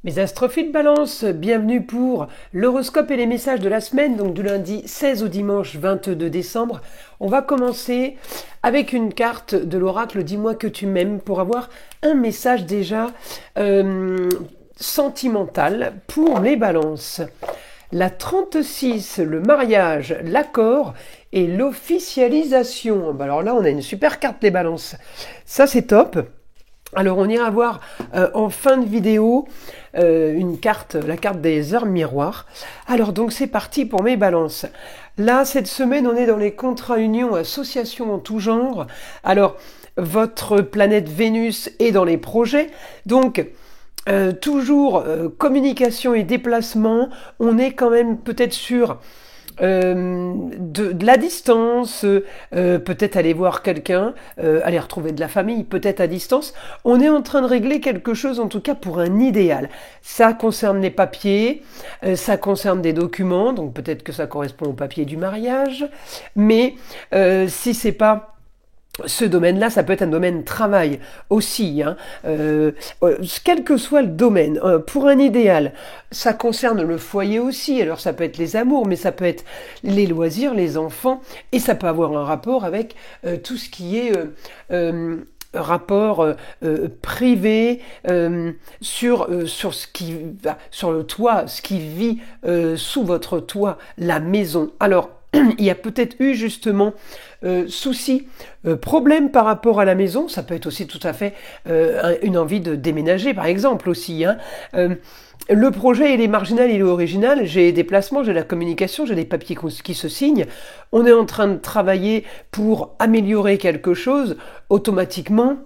Mes astrophiles balance, bienvenue pour l'horoscope et les messages de la semaine, donc du lundi 16 au dimanche 22 décembre. On va commencer avec une carte de l'oracle Dis-moi que tu m'aimes pour avoir un message déjà sentimental pour les balances. La 36, le mariage, l'accord et l'officialisation. Alors là, on a une super carte les balances. Ça, c'est top. Alors on ira voir en fin de vidéo une carte, la carte des heures miroirs. Alors donc c'est parti pour mes balances. Là cette semaine on est dans les contrats unions, associations en tout genre. Alors votre planète Vénus est dans les projets. Donc toujours communication et déplacement. On est quand même peut-être sur de la distance, peut-être aller voir quelqu'un, aller retrouver de la famille, peut-être à distance. On est en train de régler quelque chose, en tout cas pour un idéal. Ça concerne les papiers, ça concerne des documents, donc peut-être que ça correspond au papier du mariage, mais si c'est pas ce domaine-là, ça peut être un domaine travail aussi, hein. Quel que soit le domaine, pour un idéal, ça concerne le foyer aussi, alors ça peut être les amours, mais ça peut être les loisirs, les enfants, et ça peut avoir un rapport avec tout ce qui est rapport privé sur ce qui va sur le toit, ce qui vit sous votre toit, la maison. Alors il y a peut-être eu justement soucis, problèmes par rapport à la maison. Ça peut être aussi tout à fait une envie de déménager, par exemple aussi, hein. Le projet, il est marginal, il est original. J'ai des placements, j'ai la communication, j'ai des papiers qui se signent. On est en train de travailler pour améliorer quelque chose. Automatiquement,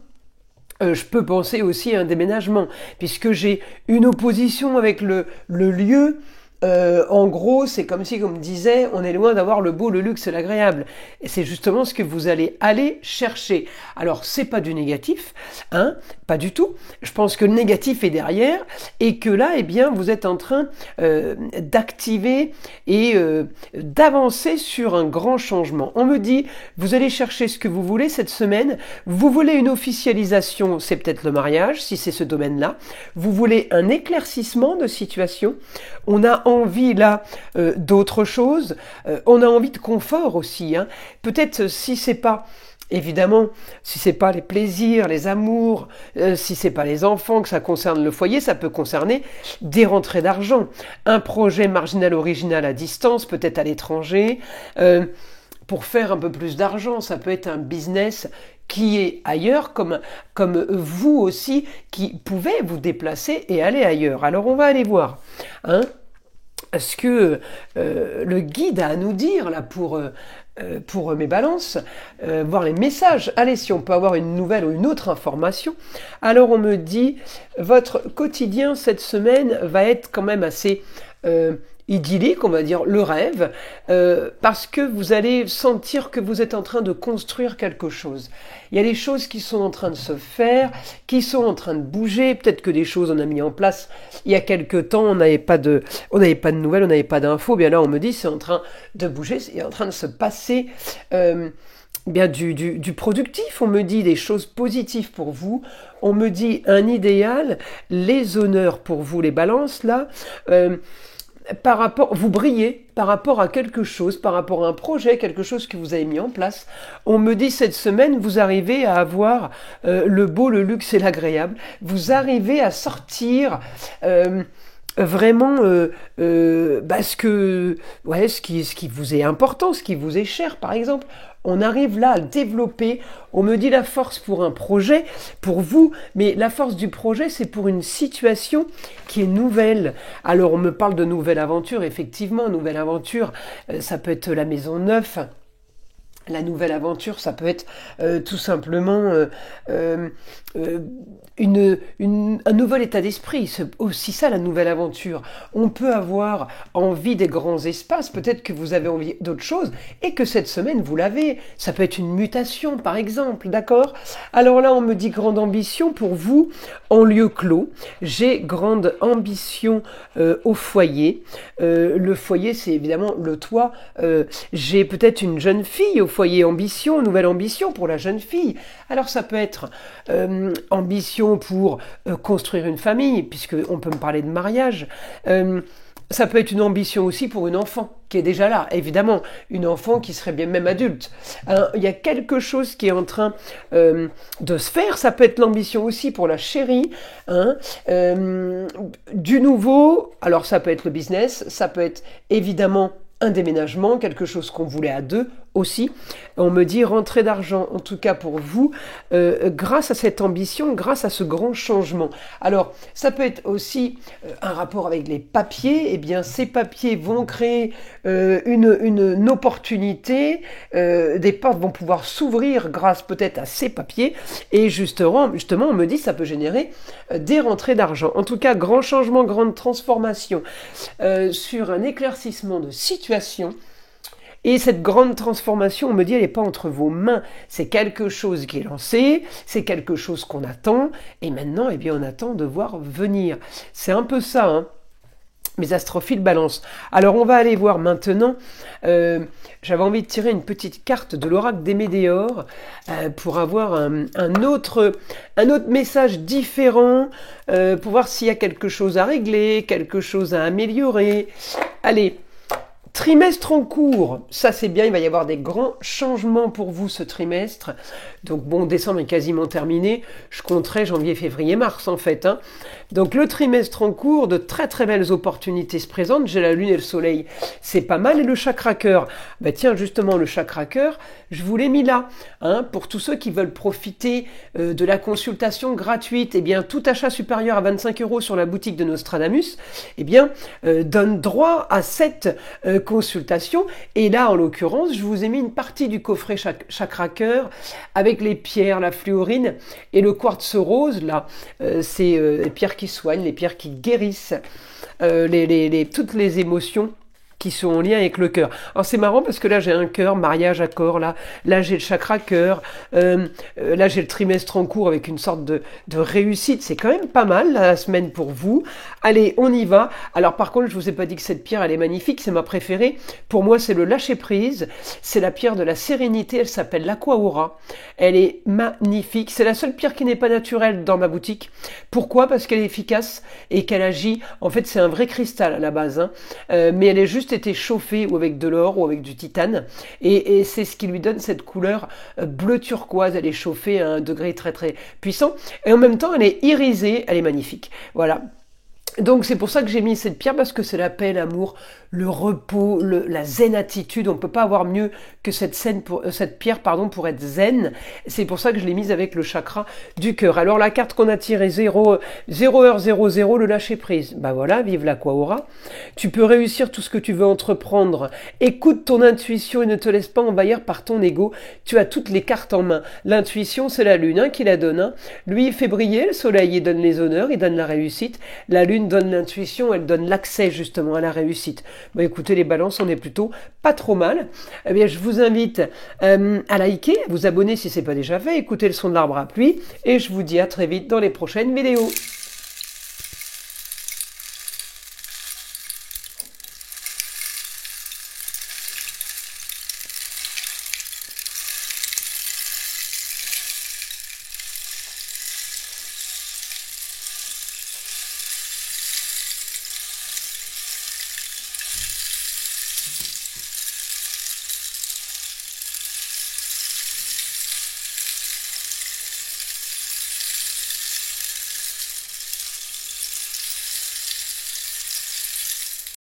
je peux penser aussi à un déménagement, puisque j'ai une opposition avec le lieu. En gros, c'est comme si, comme disait, on est loin d'avoir le beau, le luxe et l'agréable. Et c'est justement ce que vous allez aller chercher. Alors, c'est pas du négatif, hein, pas du tout. Je pense que le négatif est derrière et que là, eh bien, vous êtes en train d'activer et d'avancer sur un grand changement. On me dit, vous allez chercher ce que vous voulez cette semaine. Vous voulez une officialisation, c'est peut-être le mariage, si c'est ce domaine-là. Vous voulez un éclaircissement de situation. On a envie là d'autre chose, on a envie de confort aussi, hein. Peut-être si c'est pas évidemment, si c'est pas les plaisirs, les amours, si c'est pas les enfants, que ça concerne le foyer, ça peut concerner des rentrées d'argent, un projet marginal original à distance, peut-être à l'étranger, pour faire un peu plus d'argent. Ça peut être un business qui est ailleurs, comme vous aussi, qui pouvez vous déplacer et aller ailleurs. Alors on va aller voir, hein, ce que le guide a à nous dire là pour mes balances, voir les messages. Allez, si on peut avoir une nouvelle ou une autre information. Alors on me dit, votre quotidien cette semaine va être quand même assez idyllique, on va dire le rêve, parce que vous allez sentir que vous êtes en train de construire quelque chose. Il y a des choses qui sont en train de se faire, qui sont en train de bouger. Peut-être que des choses on a mis en place il y a quelque temps, on n'avait pas de nouvelles, on n'avait pas d'infos. Bien là, on me dit c'est en train de bouger, c'est en train de se passer. Bien du productif, on me dit des choses positives pour vous, on me dit un idéal, les honneurs pour vous, les balances là. Par rapport, vous brillez par rapport à quelque chose, par rapport à un projet, quelque chose que vous avez mis en place. On me dit cette semaine, vous arrivez à avoir le beau, le luxe et l'agréable. Vous arrivez à sortir vraiment ce qui vous est important, ce qui vous est cher, par exemple. On arrive là à développer, on me dit la force pour un projet, pour vous, mais la force du projet, c'est pour une situation qui est nouvelle. Alors on me parle de nouvelle aventure, effectivement, nouvelle aventure, ça peut être la maison neuve. La nouvelle aventure, ça peut être tout simplement un nouvel état d'esprit. C'est aussi ça, la nouvelle aventure. On peut avoir envie des grands espaces, peut-être que vous avez envie d'autre chose, et que cette semaine, vous l'avez. Ça peut être une mutation, par exemple, d'accord? Alors là, on me dit grande ambition pour vous en lieu clos. J'ai grande ambition au foyer. Le foyer, c'est évidemment le toit. J'ai peut-être une jeune fille au foyer ambition, nouvelle ambition pour la jeune fille. Alors ça peut être ambition pour construire une famille, puisqu'on peut me parler de mariage. Ça peut être une ambition aussi pour une enfant qui est déjà là, évidemment, une enfant qui serait bien même adulte. Hein, il y a quelque chose qui est en train de se faire, ça peut être l'ambition aussi pour la chérie, hein, du nouveau, alors ça peut être le business, ça peut être évidemment un déménagement, quelque chose qu'on voulait à deux aussi. On me dit rentrée d'argent, en tout cas pour vous, grâce à cette ambition, grâce à ce grand changement. Alors, ça peut être aussi un rapport avec les papiers. Eh bien, ces papiers vont créer une opportunité. Des portes vont pouvoir s'ouvrir grâce peut-être à ces papiers. Et justement, on me dit ça peut générer des rentrées d'argent. En tout cas, grand changement, grande transformation sur un éclaircissement de situation. Et cette grande transformation, on me dit, elle n'est pas entre vos mains. C'est quelque chose qui est lancé, c'est quelque chose qu'on attend, et maintenant, eh bien, on attend de voir venir. C'est un peu ça, hein. Mes astrophiles balance. Alors on va aller voir maintenant, j'avais envie de tirer une petite carte de l'oracle des Médéors pour avoir un autre message différent, pour voir s'il y a quelque chose à régler, quelque chose à améliorer. Allez, trimestre en cours, ça c'est bien, il va y avoir des grands changements pour vous ce trimestre. Donc bon, décembre est quasiment terminé, je compterai janvier, février, mars en fait, hein. Donc le trimestre en cours, de très très belles opportunités se présentent. J'ai la lune et le soleil, c'est pas mal. Et le chakra cœur, bah tiens justement le chakra cœur, je vous l'ai mis là, hein, pour tous ceux qui veulent profiter de la consultation gratuite. Eh bien tout achat supérieur à 25 € sur la boutique de Nostradamus, eh bien donne droit à cette consultation. Et là en l'occurrence, je vous ai mis une partie du coffret chakra cœur avec les pierres, la fluorine et le quartz rose. Là, c'est les pierres qui soignent, les pierres qui guérissent, toutes les émotions qui sont en lien avec le cœur. Alors c'est marrant parce que là j'ai un cœur, mariage, accord, là j'ai le chakra cœur, là j'ai le trimestre en cours avec une sorte de réussite. C'est quand même pas mal la semaine pour vous. Allez, on y va. Alors par contre, je vous ai pas dit que cette pierre elle est magnifique, c'est ma préférée. Pour moi c'est le lâcher prise, c'est la pierre de la sérénité, elle s'appelle l'Aqua-Aura. Elle est magnifique, c'est la seule pierre qui n'est pas naturelle dans ma boutique. Pourquoi? Parce qu'elle est efficace et qu'elle agit, en fait c'est un vrai cristal à la base, hein, mais elle est juste été chauffée ou avec de l'or ou avec du titane et c'est ce qui lui donne cette couleur bleu turquoise. Elle est chauffée à un degré très très puissant et en même temps elle est irisée, elle est magnifique. Voilà. Donc c'est pour ça que j'ai mis cette pierre, parce que c'est la paix, l'amour, le repos, la zen attitude. On ne peut pas avoir mieux que cette pierre pour être zen. C'est pour ça que je l'ai mise avec le chakra du cœur. Alors la carte qu'on a tirée, 0 heure 00, le lâcher prise. Bah voilà, vive l'Aqua-Aura. Tu peux réussir tout ce que tu veux entreprendre. Écoute ton intuition et ne te laisse pas envahir par ton ego. Tu as toutes les cartes en main. L'intuition, c'est la lune, hein, qui la donne. Hein. Lui, il fait briller, le soleil, il donne les honneurs, il donne la réussite. La lune donne l'intuition, elle donne l'accès justement à la réussite. Bon, écoutez, les balances, on est plutôt pas trop mal. Eh bien, je vous invite à liker, à vous abonner si ce n'est pas déjà fait, écouter le son de l'arbre à pluie, et je vous dis à très vite dans les prochaines vidéos.